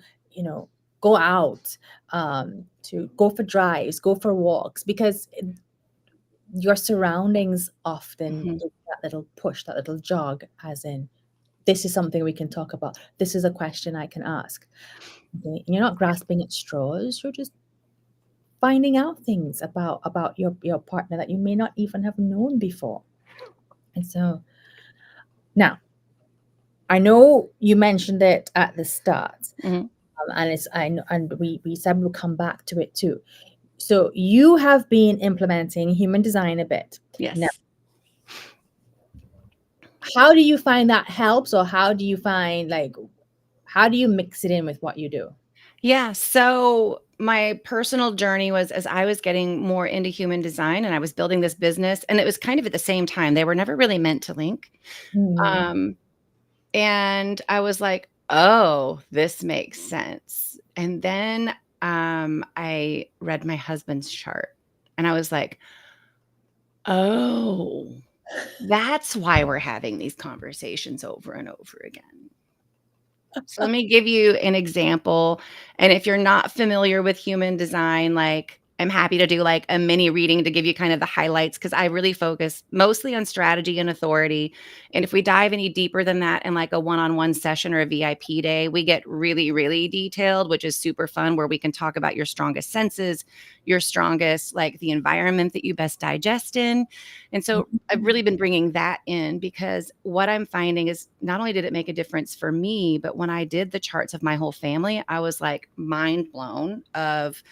[SPEAKER 1] go out, to go for drives, go for walks, because your surroundings often
[SPEAKER 2] Mhm.
[SPEAKER 1] give that little push, that little jog, as in, this is something we can talk about. This is a question I can ask. Okay? And you're not grasping at straws. You're just finding out things about your partner that you may not even have known before. And so now, I know you mentioned it at the start,
[SPEAKER 2] Mhm.
[SPEAKER 1] and and we said we'll come back to it too. So you have been implementing human design a bit. Now,
[SPEAKER 2] Yes.
[SPEAKER 1] how do you find that helps, or how do you find, like, how do you mix it in with what you do?
[SPEAKER 2] Yeah, so my personal journey was as I was getting more into human design and I was building this business, and it was kind of at the same time. They were never really meant to link.
[SPEAKER 1] Mhm.
[SPEAKER 2] Um, and I was like, "Oh, this makes sense." And then, I read my husband's chart, and I was like, "Oh, that's why we're having these conversations over and over again." So let me give you an example, and if you're not familiar with human design, like, I'm happy to do, like, a mini reading to give you kind of the highlights because I really focus mostly on strategy and authority, and if we dive any deeper than that in, like, a one-on-one session or a VIP day, we get really, really detailed, which is super fun, where we can talk about your strongest senses, your strongest like, the environment that you best digest in, and so I've really been bringing that in because what I'm finding is not only did it make a difference for me, but when I did the charts of my whole family, I was like mind blown of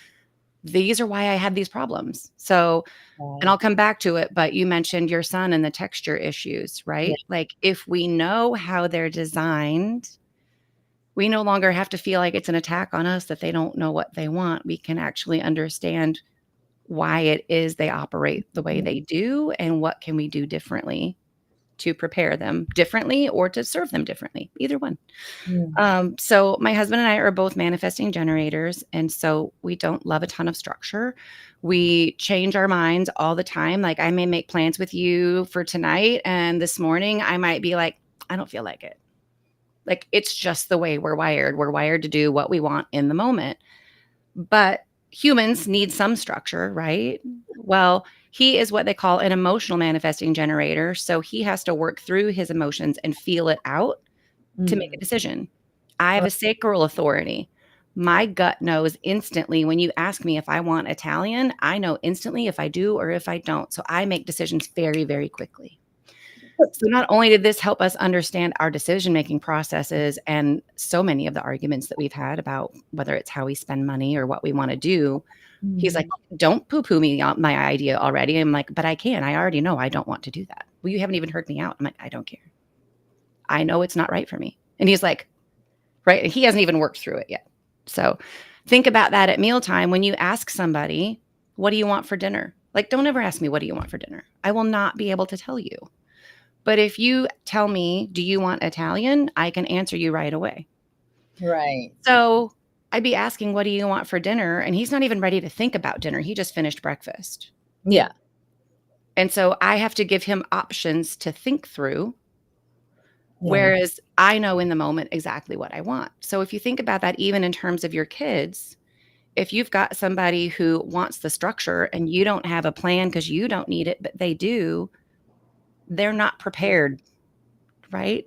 [SPEAKER 2] these are why I had these problems. So, and I'll come back to it, but you mentioned your son and the texture issues, right?
[SPEAKER 1] Yeah.
[SPEAKER 2] Like if we know how they're designed, we no longer have to feel like it's an attack on us that they don't know what they want. We can actually understand why it is they operate the way they do and what can we do differently to prepare them differently or to serve them differently, either one. So my husband and I are both manifesting generators, and so we don't love a ton of structure. We change our minds all the time. Like I may make plans with you for tonight, and this morning I might be like, I don't feel like it. Like it's just the way we're wired. We're wired to do what we want in the moment. But humans need some structure, right? Well, he is what they call an emotional manifesting generator. So he has to work through his emotions and feel it out to make a decision. I have a sacral authority. My gut knows instantly when you ask me if I want Italian, I know instantly if I do or if I don't. So I make decisions very, very quickly. So not only did this help us understand our decision-making processes and so many of the arguments that we've had about whether it's how we spend money or what we want to do, he's like, don't poo-poo me on my idea already. I'm like, but I can. I already know I don't want to do that. Well, you haven't even heard me out. I'm like, I don't care. I know it's not right for me. And he's like, right. He hasn't even worked through it yet. So think about that at mealtime when you ask somebody, what do you want for dinner? Like, don't ever ask me, what do you want for dinner? I will not be able to tell you. But if you tell me, do you want Italian? I can answer you right away.
[SPEAKER 1] Right.
[SPEAKER 2] So I'd be asking, what do you want for dinner? And he's not even ready to think about dinner. He just finished breakfast.
[SPEAKER 1] Yeah.
[SPEAKER 2] And so I have to give him options to think through. Whereas I know in the moment exactly what I want. So if you think about that, even in terms of your kids, if you've got somebody who wants the structure and you don't have a plan because you don't need it, but they do, they're not prepared, right?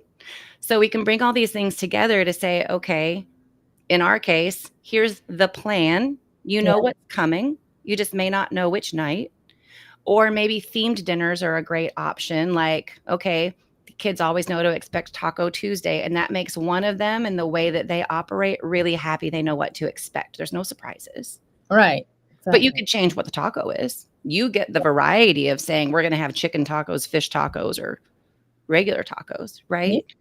[SPEAKER 2] So we can bring all these things together to say, okay, in our case, here's the plan. You know what's coming. You just may not know which night. Or maybe themed dinners are a great option. Like, okay, the kids always know to expect Taco Tuesday, and that makes one of them and the way that they operate really happy. They know what to expect. There's no surprises.
[SPEAKER 1] Right. Exactly.
[SPEAKER 2] But you could change what the taco is. You get the variety of saying we're going to have chicken tacos, fish tacos, or regular tacos, right?
[SPEAKER 1] Yeah.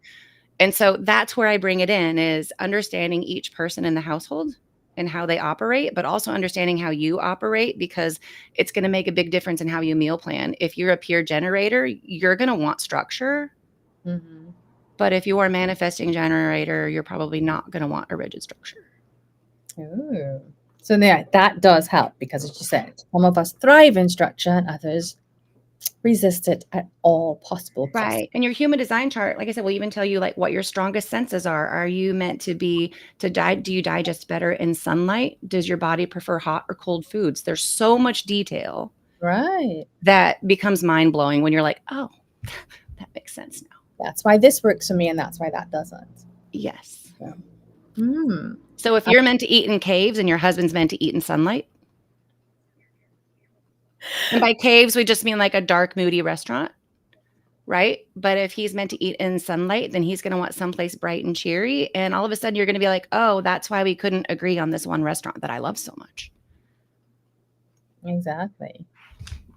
[SPEAKER 2] And so that's where I bring it in is understanding each person in the household and how they operate, but also understanding how you operate because it's going to make a big difference in how you meal plan. If you're a peer generator, you're going to want structure. But if you are a manifesting generator, you're probably not going to want a rigid structure.
[SPEAKER 1] Ooh. So yeah, that does help because as you said, some of us thrive in structure and others resist it at all possible costs.
[SPEAKER 2] Right. And your human design chart, like I said, will even tell you like what your strongest senses are. Are you meant to be do you digest better in sunlight? Does your body prefer hot or cold foods? There's so much detail.
[SPEAKER 1] Right.
[SPEAKER 2] That becomes mind-blowing when you're like, oh, that makes sense now.
[SPEAKER 1] That's why this works for me and that's why that doesn't.
[SPEAKER 2] Yes.
[SPEAKER 1] Yeah.
[SPEAKER 2] So if you're meant to eat in caves and your husband's meant to eat in sunlight, and by caves, we just mean like a dark, moody restaurant, right? But if he's meant to eat in sunlight, then he's going to want someplace bright and cheery. And all of a sudden, you're going to be like, oh, that's why we couldn't agree on this one restaurant that I love so much.
[SPEAKER 1] Exactly.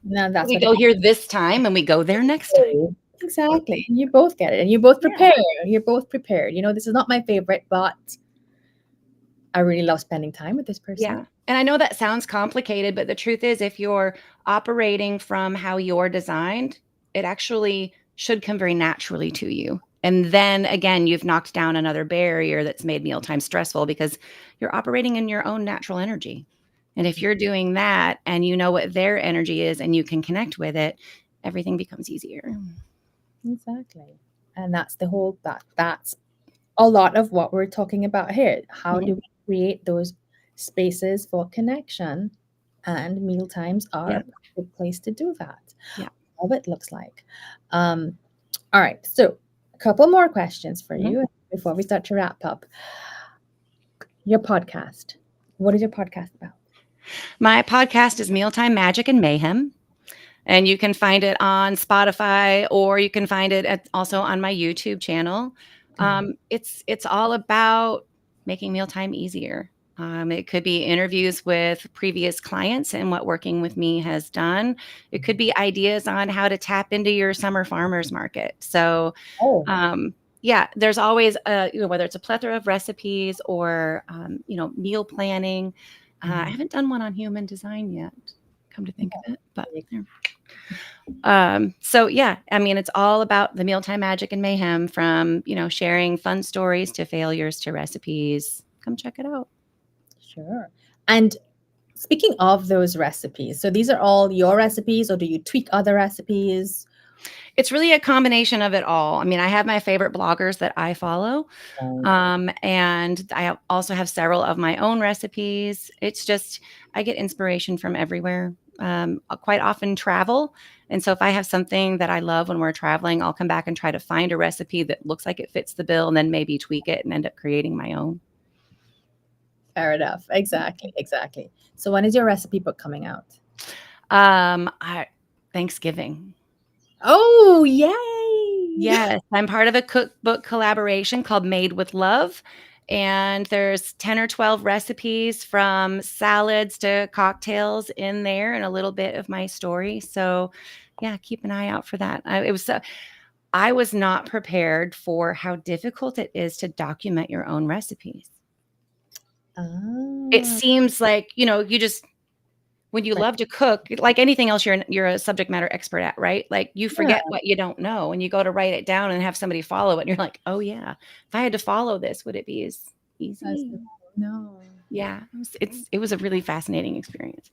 [SPEAKER 1] Now that's
[SPEAKER 2] we go here this time and we go there next time.
[SPEAKER 1] Exactly. You both get it and you both prepare. Yeah. You're both prepared. You know, this is not my favorite, but I really love spending time with this person.
[SPEAKER 2] Yeah. And I know that sounds complicated, but the truth is if you're operating from how you're designed, it actually should come very naturally to you. And then again, you've knocked down another barrier that's made mealtime stressful because you're operating in your own natural energy. And if you're doing that and you know what their energy is and you can connect with it, everything becomes easier.
[SPEAKER 1] Exactly. And that's the whole that's a lot of what we're talking about here. How do we create those spaces for connection? And mealtimes are a good place to do that.
[SPEAKER 2] Yeah.
[SPEAKER 1] How it looks like. All right. So a couple more questions for you before we start to wrap up. Your podcast. What is your podcast about?
[SPEAKER 2] My podcast is Mealtime Magic and Mayhem. And you can find it on Spotify or you can find it also on my YouTube channel. It's all about making mealtime easier. It could be interviews with previous clients and what working with me has done. It could be ideas on how to tap into your summer farmers market. So,
[SPEAKER 1] Oh.
[SPEAKER 2] yeah, there's always whether it's a plethora of recipes or meal planning. I haven't done one on human design yet, come to think of it, but so yeah, I mean, it's all about the mealtime magic and mayhem, from sharing fun stories to failures to recipes. Come check it out.
[SPEAKER 1] Sure. And speaking of those recipes, so these are all your recipes, or do you tweak other recipes?
[SPEAKER 2] It's really a combination of it all. I mean, I have my favorite bloggers that I follow, and I also have several of my own recipes. It's just, I get inspiration from everywhere. I'll quite often travel. And so if I have something that I love when we're traveling, I'll come back and try to find a recipe that looks like it fits the bill, and then maybe tweak it and end up creating my own.
[SPEAKER 1] Fair enough. Exactly. So when is your recipe book coming out?
[SPEAKER 2] Thanksgiving.
[SPEAKER 1] Oh, yay!
[SPEAKER 2] Yes, I'm part of a cookbook collaboration called Made with Love, and there's 10 or 12 recipes from salads to cocktails in there, and a little bit of my story. So, yeah, keep an eye out for that. I was not prepared for how difficult it is to document your own recipes. It seems like, you just, when you love to cook, like anything else, you're a subject matter expert at, right? Like, you forget what you don't know, and you go to write it down and have somebody follow it, and you're like, oh yeah, if I had to follow this, would it be as easy?
[SPEAKER 1] No.
[SPEAKER 2] Yeah, it was a really fascinating experience.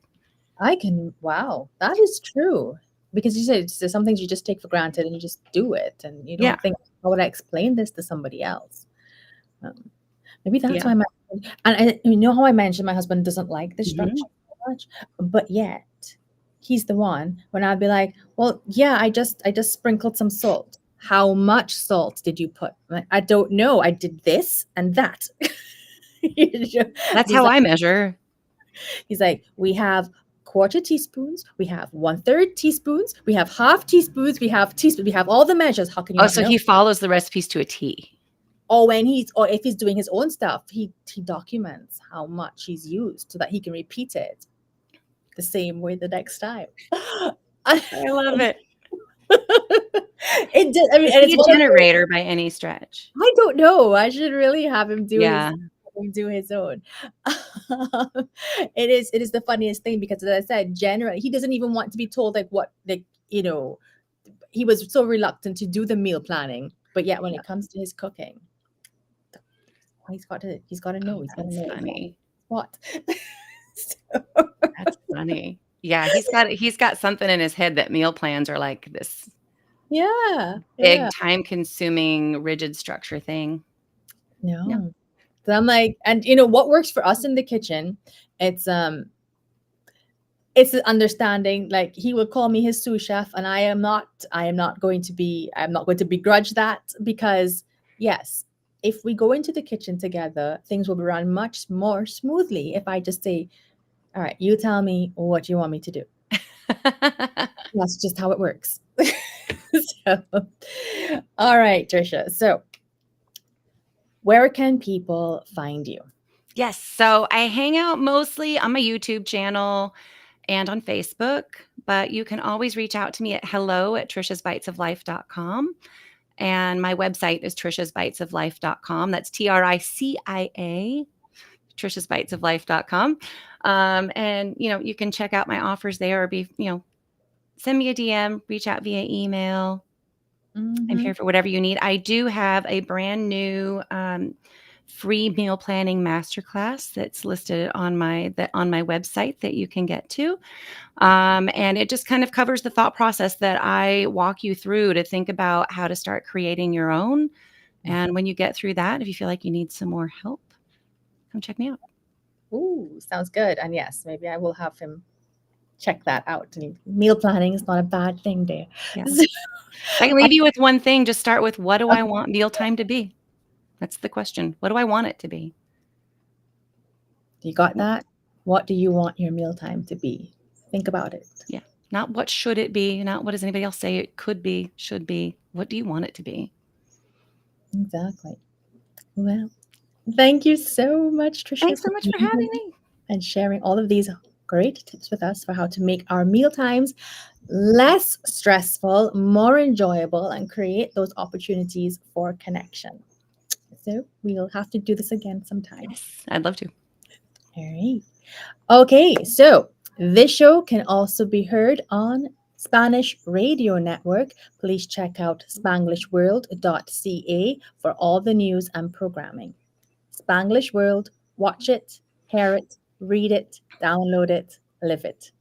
[SPEAKER 1] Wow, that is true. Because you said there's some things you just take for granted and you just do it, and you don't think, how would I explain this to somebody else? Maybe that's why how I mentioned my husband doesn't like the structure so much, but yet he's the one when I'd be like, well, yeah, I just sprinkled some salt. How much salt did you put? I don't know. I did this and that.
[SPEAKER 2] That's how I measure.
[SPEAKER 1] He's like, we have quarter teaspoons, we have 1/3 teaspoons, we have half teaspoons, we have teaspoons, we have all the measures. How can you not
[SPEAKER 2] so
[SPEAKER 1] know?
[SPEAKER 2] he follows the recipes to a T.
[SPEAKER 1] Or if he's doing his own stuff, he documents how much he's used so that he can repeat it the same way the next time.
[SPEAKER 2] I love it.
[SPEAKER 1] It did. I mean,
[SPEAKER 2] Is he a generator by any stretch?
[SPEAKER 1] I don't know. I should really have him do his own. It is the funniest thing because, as I said, generally he doesn't even want to be told he was so reluctant to do the meal planning, but yet when it comes to his cooking, he's got to know. He's got to know
[SPEAKER 2] funny.
[SPEAKER 1] What?
[SPEAKER 2] That's funny. Yeah, he's got something in his head that meal plans are like this. Big time-consuming, rigid structure thing.
[SPEAKER 1] No. So I'm like, and what works for us in the kitchen, it's an understanding. Like, he will call me his sous chef, and I am not going to begrudge that, because yes, if we go into the kitchen together, things will be run much more smoothly if I just say, all right, you tell me what you want me to do. That's just how it works. So, all right, Tricia. So, where can people find you?
[SPEAKER 2] Yes. So I hang out mostly on my YouTube channel and on Facebook, but you can always reach out to me at hello@triciasbitesoflife.com. And my website is triciasbitesoflife.com. That's TRICIA, triciasbitesoflife.com. And, you can check out my offers there, or send me a DM, reach out via email. I'm here for whatever you need. I do have a brand new free meal planning masterclass that's listed on my website that you can get to. And it just kind of covers the thought process that I walk you through to think about how to start creating your own. And when you get through that, if you feel like you need some more help, come check me out.
[SPEAKER 1] Ooh, sounds good. And yes, maybe I will have him check that out. And meal planning is not a bad thing there.
[SPEAKER 2] Yeah. I can leave you with one thing. Just start with, what do I want mealtime to be? That's the question. What do I want it to be?
[SPEAKER 1] You got that? What do you want your mealtime to be? Think about it.
[SPEAKER 2] Yeah. Not what should it be, not what does anybody else say it could be, should be. What do you want it to be?
[SPEAKER 1] Exactly. Well, Thank you so much, Tricia,
[SPEAKER 2] Thanks
[SPEAKER 1] for
[SPEAKER 2] so much for
[SPEAKER 1] being
[SPEAKER 2] having
[SPEAKER 1] here
[SPEAKER 2] me.
[SPEAKER 1] and sharing all of these great tips with us for how to make our meal times less stressful, more enjoyable, and create those opportunities for connection. So we'll have to do this again sometime.
[SPEAKER 2] Yes, I'd love to.
[SPEAKER 1] All right. Okay, so this show can also be heard on Spanish Radio Network. Please check out spanglishworld.ca for all the news and programming. Spanglish World, watch it, hear it, read it, download it, live it.